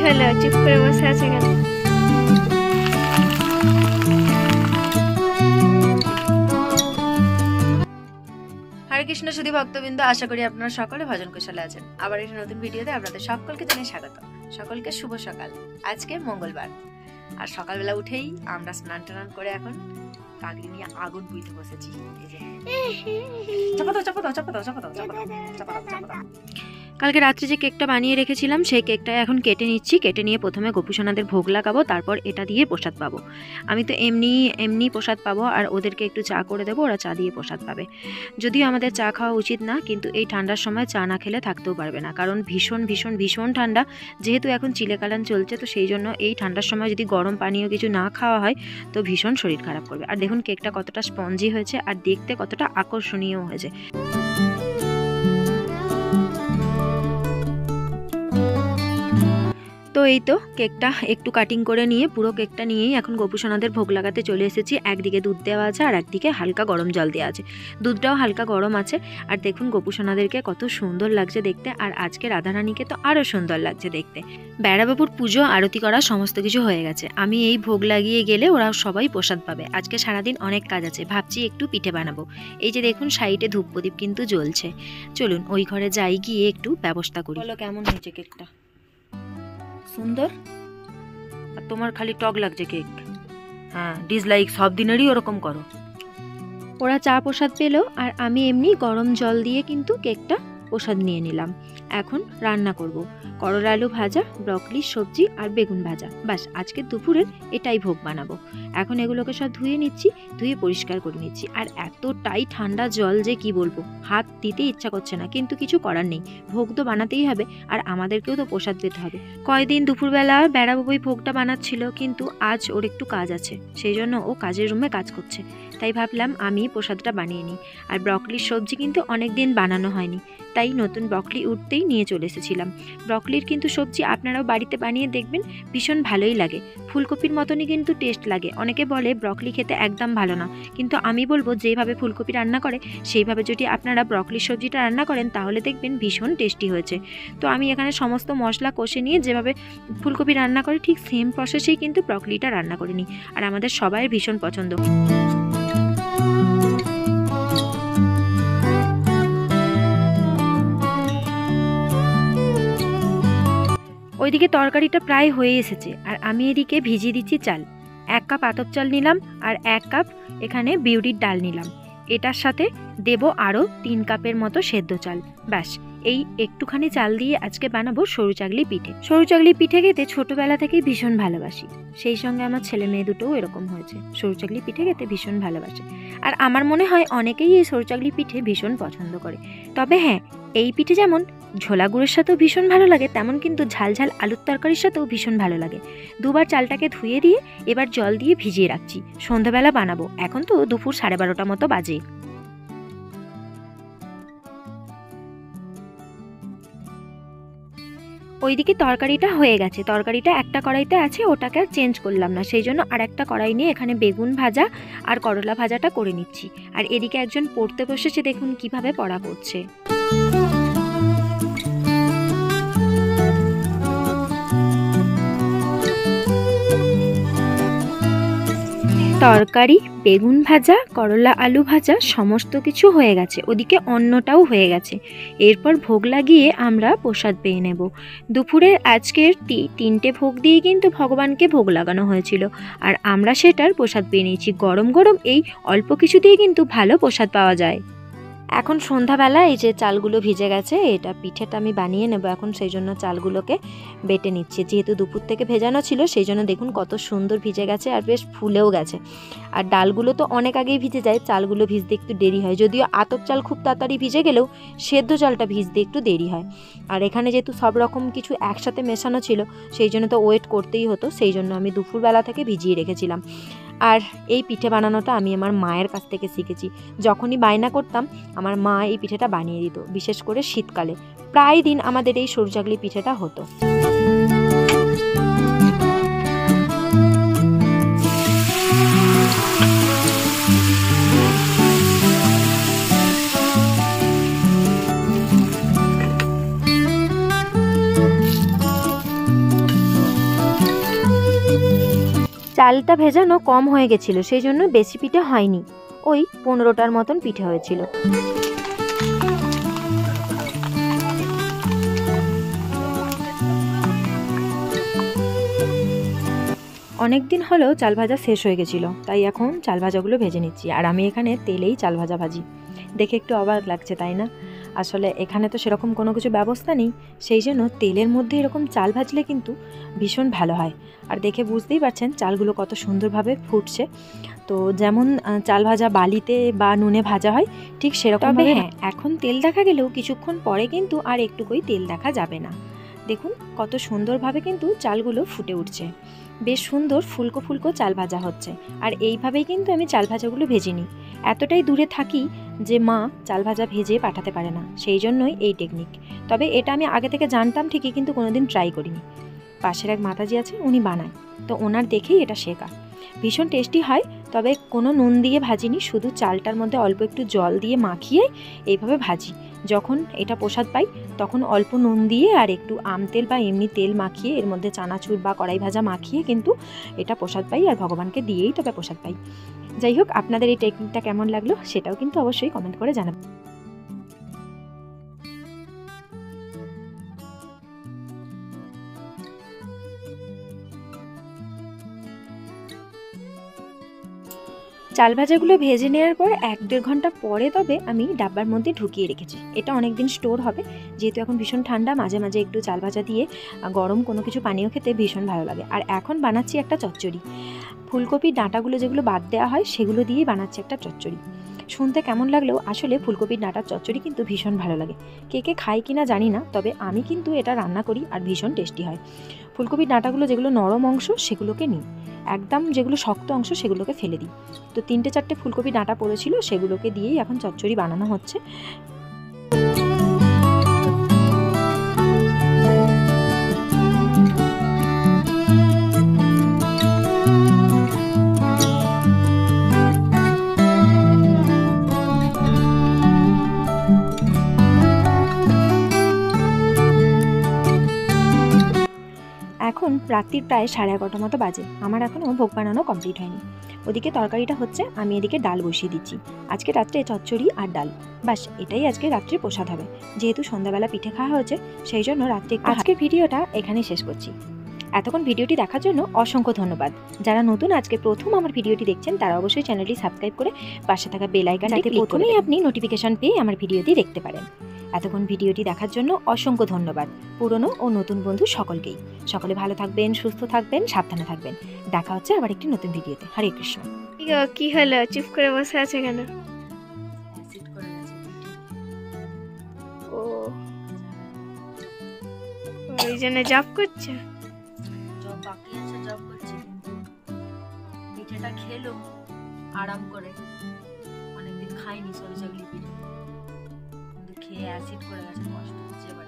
হলো, চুপ করে বসে আছে কেন? হরে কৃষ্ণ সুধী ভক্তবৃন্দ, আশা করি আপনারা সকলে ভজন কুশলে আছেন। আবার একটি নতুন ভিডিওতে আপনাদের সকলকে জানাই স্বাগত। সকলকে শুভ সকাল। আজকে মঙ্গলবার, আর সকালবেলা উঠেই আমরা স্নান টান করে এখন কাকড়ি নিয়ে আগুন পুইতে বসেছি। কালকে রাত্রে যে কেকটা বানিয়ে রেখেছিলাম সেই কেকটা এখন কেটে নিচ্ছি। কেটে নিয়ে প্রথমে গোপুসোনাদের ভোগ লাগাবো, তারপর এটা দিয়ে প্রসাদ পাবো। আমি তো এমনি প্রসাদ পাবো, আর ওদেরকে একটু চা করে দেবো, ওরা চা দিয়ে প্রসাদ পাবে। যদিও আমাদের চা খাওয়া উচিত না, কিন্তু এই ঠান্ডার সময় চা না খেলে থাকতেও পারবে না, কারণ ভীষণ ভীষণ ভীষণ ঠান্ডা। যেহেতু এখন চিলেকালান চলছে, তো সেই জন্য এই ঠান্ডার সময় যদি গরম পানীয় কিছু না খাওয়া হয় তো ভীষণ শরীর খারাপ করবে। আর দেখুন কেকটা কতটা স্পঞ্জি হয়েছে, আর দেখতে কতটা আকর্ষণীয় হয়েছে। তো এই তো কেকটা একটু কাটিং করে নিয়ে পুরো কেকটা নিয়েই এখন গোপুসোনাদের ভোগ লাগাতে চলে এসেছি। একদিকে দুধ দেওয়া আছে আর একদিকে হালকা গরম জল দেওয়া আছে। দুধটাও হালকা গরম আছে। আর দেখুন গোপুসোনাদেরকে কত সুন্দর লাগছে দেখতে, আর আজকে রাধারানীকে তো আরও সুন্দর লাগছে দেখতে। বেড়াবাবুর পুজো আরতি করা সমস্ত কিছু হয়ে গেছে। আমি এই ভোগ লাগিয়ে গেলে ওরা সবাই প্রসাদ পাবে। আজকে সারাদিন অনেক কাজ আছে, ভাবছি একটু পিঠে বানাবো। এই যে দেখুন সাইডে ধূপ প্রদীপ কিন্তু জ্বলছে। চলুন ওই ঘরে যাই, গিয়ে একটু ব্যবস্থা করি। বলো কেমন হয়েছে কেকটা? সুন্দর। আর তোমার খালি টক লাগছে কেক। হ্যাঁ, ডিসলাইক সব দিনেরই ওরকম করো। ওরা চা প্রসাদ পেলো, আর আমি এমনি গরম জল দিয়ে কিন্তু কেকটা প্রসাদ নিয়ে নিলাম। এখন রান্না করব করলা আলু ভাজা, ব্রকলি সবজি আর বেগুন ভাজা। বাস আজকে দুপুরের এটাই ভোগ বানাবো। এখন এগুলোকে সব ধুয়ে নিচ্ছি, ধুয়ে পরিষ্কার করে নিচ্ছি। আর এতটাই ঠান্ডা জল যে কি বলবো, হাত দিতে ইচ্ছা করছে না, কিন্তু কিছু করার নেই। ভোগ তো বানাতেই হবে, আর আমাদেরকেও তো প্রসাদ পেতে হবে। কয়দিন দুপুরবেলা বেড়াবাবুই ভোগটা বানাচ্ছিল, কিন্তু আজ ওর একটু কাজ আছে, সেই জন্য ও কাজের রুমে কাজ করছে। তাই ভাবলাম আমি প্রসাদটা বানিয়ে নিই। আর ব্রকলির সবজি কিন্তু অনেক দিন বানানো হয়নি, তাই নতুন ব্রকলি উঠতেই নিয়ে চলে এসেছিলাম। ব্রকলির কিন্তু সবজি আপনারাও বাড়িতে বানিয়ে দেখবেন, ভীষণ ভালোই লাগে। ফুলকপির মতনই কিন্তু টেস্ট লাগে। অনেকে বলে ব্রকলি খেতে একদম ভালো না, কিন্তু আমি বলবো যেভাবে ফুলকপি রান্না করে সেইভাবে যদি আপনারা ব্রকলির সবজিটা রান্না করেন তাহলে দেখবেন ভীষণ টেস্টি হয়েছে। তো আমি এখানে সমস্ত মশলা কষে নিয়ে যেভাবে ফুলকপি রান্না করে ঠিক সেম প্রসেসেই কিন্তু ব্রকলিটা রান্না করে নিই, আর আমাদের সবাইয়ের ভীষণ পছন্দ। ওইদিকে তরকারিটা প্রায় হয়ে এসেছে, আর আমি এদিকে ভিজিয়ে দিচ্ছি চাল। 1 কাপ আতপ চাল নিলাম, আর 1 কাপ এখানে বিউলির ডাল নিলাম। এটার সাথে দেব আরও 3 কাপের মতো সেদ্ধ চাল। ব্যাস এই একটুখানি চাল দিয়ে আজকে বানাবো সরু চাগলি পিঠে। সরু চাগলি পিঠে খেতে ছোটবেলা থেকেই ভীষণ ভালোবাসি, সেই সঙ্গে আমার ছেলে মেয়ে দুটোও এরকম হয়েছে, সরু চাগলি পিঠে খেতে ভীষণ ভালোবাসে। আর আমার মনে হয় অনেকেই এই সরু চাগলি পিঠে ভীষণ পছন্দ করে। তবে হ্যাঁ, এই পিঠে যেমন ঝোলা গুড়ের সাথেও ভীষণ ভালো লাগে, তেমন কিন্তু ঝাল ঝাল আলুর তরকারির সাথেও ভীষণ ভালো লাগে। দুবার চালটাকে ধুয়ে দিয়ে এবার জল দিয়ে ভিজিয়ে রাখছি, সন্ধ্যাবেলা বানাবো। এখন তো দুপুর 12:30 মতো বাজে। ওইদিকে তরকারিটা হয়ে গেছে। তরকারিটা একটা কড়াইতে আছে, ওটাকে আর চেঞ্জ করলাম না, সেই জন্য আর একটা কড়াই নিয়ে এখানে বেগুন ভাজা আর করলা ভাজাটা করে নিচ্ছি। আর এদিকে একজন পড়তে বসেছে, দেখুন কিভাবে পড়া করছে। তরকারি, বেগুন ভাজা, করলা আলু ভাজা সমস্ত কিছু হয়ে গেছে। ওদিকে অন্নটাও হয়ে গেছে। এরপর ভোগ লাগিয়ে আমরা প্রসাদ পেয়ে নেব। দুপুরের আজকের 3টে ভোগ দিয়ে কিন্তু ভগবানকে ভোগ লাগানো হয়েছিল, আর আমরা সেটার প্রসাদ পেয়ে নিয়েছি। গরম গরম এই অল্প কিছু দিয়ে কিন্তু ভালো প্রসাদ পাওয়া যায়। এখন সন্ধ্যাবেলা এই যে চালগুলো ভিজে গেছে, এটা পিঠেটা আমি বানিয়ে নেব এখন, সেই জন্য চালগুলোকে বেটে নিচ্ছে। যেহেতু দুপুর থেকে ভেজানো ছিল, সেই জন্য দেখুন কত সুন্দর ভিজে গেছে, আর বেশ ফুলেও গেছে। আর ডালগুলো তো অনেক আগেই ভিজে যায়, চালগুলো ভিজতে একটু দেরি হয়। যদিও আতপ চাল খুব তাড়াতাড়ি ভিজে গেলেও সেদ্ধ চালটা ভিজতে একটু দেরি হয়। আর এখানে যেহেতু সব রকম কিছু একসাথে মেশানো ছিল, সেই জন্য তো ওয়েট করতেই হতো, সেই জন্য আমি দুপুরবেলা থেকে ভিজিয়ে রেখেছিলাম। আর এই পিঠে বানানোটা আমি আমার মায়ের কাছ থেকে শিখেছি। যখনই বায়না করতাম আমার মা এই পিঠেটা বানিয়ে দিত, বিশেষ করে শীতকালে প্রায় দিন আমাদের এই সরু চাগলি পিঠেটা হতো। চালটা ভেজানো কম হয়ে গেছিলো, সেই জন্য বেশি পিঠে হয়নি, ওই 15টার মতন পিঠে হয়েছিল। অনেক দিন হলেও চাল ভাজা শেষ হয়ে গেছিলো, তাই এখন চাল ভাজাগুলো ভেজে নিচ্ছি। আর আমি এখানে তেলেই চাল ভাজা ভাজি। দেখে একটু অবাক লাগছে তাই না? আসলে এখানে তো সেরকম কোনো কিছু ব্যবস্থা নেই, সেই জন্য তেলের মধ্যে এরকম চাল ভাজলে কিন্তু ভীষণ ভালো হয়। আর দেখে বুঝতেই পারছেন চালগুলো কত সুন্দরভাবে ফুটছে। তো যেমন চাল ভাজা বালিতে বা নুনে ভাজা হয় ঠিক সেরকম। তবে হ্যাঁ, এখন তেল দেখা গেলেও কিছুক্ষণ পরে কিন্তু আর একটুকুই তেল দেখা যাবে না। দেখুন কত সুন্দরভাবে কিন্তু চালগুলো ফুটে উঠছে, বেশ সুন্দর ফুলকো ফুলকো চাল ভাজা হচ্ছে। আর এইভাবেই কিন্তু আমি চাল ভাজাগুলো ভেজে নিই। এতটাই দূরে থাকি যে মা চাল ভাজা ভেজে পাঠাতে পারে না, সেই জন্যই এই টেকনিক। তবে এটা আমি আগে থেকে জানতাম ঠিকই, কিন্তু কোনোদিন ট্রাই করিনি। পাশের এক মাতাজি আছে, উনি বানায়, তো ওনার দেখেই এটা শেখা। ভীষণ টেস্টি হয়, তবে কোনো নুন দিয়ে ভাজিনি, শুধু চালটার মধ্যে অল্প একটু জল দিয়ে মাখিয়ে এইভাবে ভাজি। যখন এটা প্রসাদ পাই তখন অল্প নুন দিয়ে আর একটু আম তেল বা এমনি তেল মাখিয়ে এর মধ্যে চানাচুর বা কড়াই ভাজা মাখিয়ে কিন্তু এটা প্রসাদ পাই, আর ভগবানকে দিয়েই তবে প্রসাদ পাই। যাই হোক, আপনাদের এই টেকনিকটা কেমন লাগলো সেটাও কিন্তু অবশ্যই কমেন্ট করে জানাবেন। চাল ভাজাগুলো ভেজে নেওয়ার পর 1-1.5 ঘন্টা পরে তবে আমি ডাব্বার মধ্যে ঢুকিয়ে রেখেছি। এটা অনেক দিন স্টোর হবে, যেহেতু এখন ভীষণ ঠান্ডা, মাঝে মাঝে একটু চাল ভাজা দিয়ে গরম কোনো কিছু পানীয় খেতে ভীষণ ভালো লাগে। আর এখন বানাচ্ছি একটা চচ্চড়ি। ফুলকপির ডাঁটাগুলো যেগুলো বাদ দেওয়া হয় সেগুলো দিয়েই বানাচ্ছি একটা চচ্চড়ি। শুনতে কেমন লাগলেও আসলে ফুলকপির ডাঁটার চচ্চড়ি কিন্তু ভীষণ ভালো লাগে। কে কে খায় কিনা জানি না, তবে আমি কিন্তু এটা রান্না করি আর ভীষণ টেস্টি হয়। ফুলকপির ডাঁটাগুলো যেগুলো নরম অংশ সেগুলোকে নিই, একদম যেগুলো শক্ত অংশ সেগুলোকে ফেলে দিই। তো 3-4টে ফুলকপি ডাঁটা পড়েছিল, সেগুলোকে দিয়েই এখন চচ্চড়ি বানানো হচ্ছে। এখন রাত্রির প্রায় 11:30 মতো বাজে, আমার এখনও ভোগ বানানো কমপ্লিট হয়নি। ওদিকে তরকারিটা হচ্ছে, আমি এদিকে ডাল বসিয়ে দিচ্ছি। আজকে রাত্রে চচ্চড়ি আর ডাল, বাস এটাই আজকে রাত্রে প্রসাদ হবে। যেহেতু সন্ধ্যাবেলা পিঠে খাওয়া হয়েছে, সেই জন্য রাত্রে একটু। আজকের ভিডিওটা এখানেই শেষ করছি। এতক্ষণ ভিডিওটি দেখার জন্য অসংখ্য ধন্যবাদ। যারা নতুন আজকে প্রথম আমার ভিডিওটি দেখছেন তারা অবশ্যই চ্যানেলটি সাবস্ক্রাইব করে পাশে থাকা বেল আইকনটি ক্লিক করে প্রথমেই আপনি নোটিফিকেশন পেয়ে আমার ভিডিওটি দেখতে পারেন। এতক্ষণ ভিডিওটি দেখার জন্য অসংখ্য ধন্যবাদ পুরনো ও নতুন বন্ধু সকলকেই। সকলে ভালো থাকবেন, সুস্থ থাকবেন, সাবধানে থাকবেন। দেখা হচ্ছে আবার একটি নতুন ভিডিওতে। হরে কৃষ্ণ। কি হলো, চুপ করে বসে আছে কেন? ও, ওই জন্য জব করছে। জব বাকি আছে, জব করছে, কিন্তু পিঠেটা খেলো আরাম করে। অনেকদিন খাইনি সরু চাকলি পিঠে, কিন্তু খেয়ে অ্যাসিড করে গেছে, কষ্ট হচ্ছে এবার।